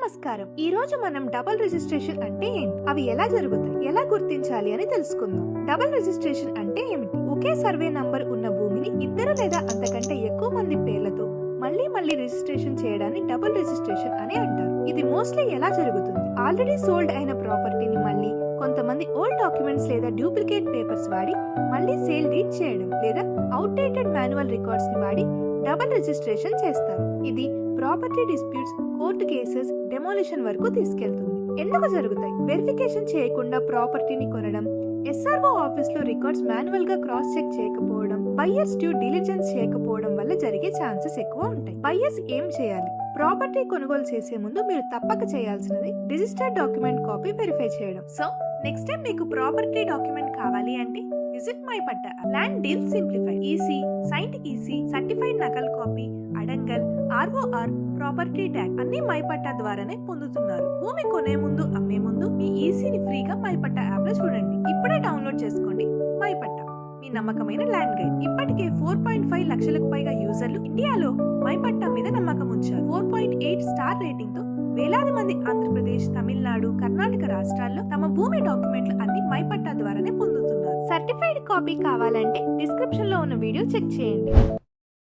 నమస్కారం. ఈ రోజు మనం డబుల్ రిజిస్ట్రేషన్ అంటే ఏంటి, అవి ఎలా జరుగుతాయి, ఎలా గుర్తించాలి అని తెలుసుకుందాం. డబుల్ రిజిస్ట్రేషన్ అంటే ఏమిటి? ఒకే సర్వే నంబర్ ఉన్న భూమిని ఇద్దరు లేదా అంతకంటే ఎక్కువ మంది పేర్లతో మళ్ళీ రిజిస్ట్రేషన్ చేయడాన్ని డబుల్ రిజిస్ట్రేషన్ అని అంటారు. ఇది మోస్ట్లీ ఎలా జరుగుతుంది? ఆల్రెడీ సోల్డ్ అయిన ప్రాపర్టీని మళ్ళీ కొంతమంది ఓల్డ్ డాక్యుమెంట్స్ లేదా డూప్లికేట్ పేపర్స్ వాడి మళ్ళీ సేల్ డీడ్ చేయడం, లేదా అవుట్డేటెడ్ మాన్యువల్ రికార్డ్స్ ని వాడి డబుల్ రిజిస్ట్రేషన్ చేస్తారు. ఇది property disputes, court cases, demolition వరకు తీసుకెళ్తుంది. ఎందుకు జరుగుతాయి? వెరిఫికేషన్ చేయకుండా ప్రాపర్టీని కొనడం, SRO ఆఫీస్ లో రికార్డ్స్ మాన్యువల్ గా క్రాస్ చెక్ చేయకపోవడం, బయ్యర్స్ డ్యూ డిలిజెన్స్ చేయకపోవడం వల్ల జరిగే ఛాన్సెస్ ఎక్కువ ఉంటాయి. బయ్యర్స్ ఏం చేయాలి? ప్రాపర్టీ కొనుగోలు చేసే ముందు మీరు తప్పక చేయాల్సినది రిజిస్టర్డ్ డాక్యుమెంట్ కాపీ వెరిఫై చేయడం. సో నెక్స్ట్ టైం మీకు ప్రాపర్టీ డాక్యుమెంట్ కావాలి అంటే visit my Patta. Land deal simplify, EC, site EC, certified నకల్ కాపీ, అడంగల్, ROR, ప్రాపర్టీ ట్యాగ్ అన్ని మై పట్టా ద్వారానే పొందుతున్నారు. భూమి కొనే ముందు, అమ్మే ముందు మీ ఈసీని ఫ్రీగా మై పట్టా యాప్ లో చూడండి. ఇప్పుడే డౌన్లోడ్ చేసుకోండి మై పట్టా, మీ నమ్మకమైన ల్యాండ్ గైడ్. ఇప్పటికే 4.5 లక్షలకు పైగా యూజర్లు ఇండియాలో మై పట్టా మీద నమ్మకం ఉంచారు. 4.8 స్టార్ రేటింగ్ తో వేలాది మంది ఆంధ్రప్రదేశ్, తమిళనాడు, కర్ణాటక రాష్ట్రాల్లో తమ భూమి డాక్యుమెంట్లు అన్ని మై పట్టా ద్వారానే పొందుతున్నారు. సర్టిఫైడ్ కాపీ కావాలంటే డిస్క్రిప్షన్ లో ఉన్న వీడియో చెక్ చేయండి.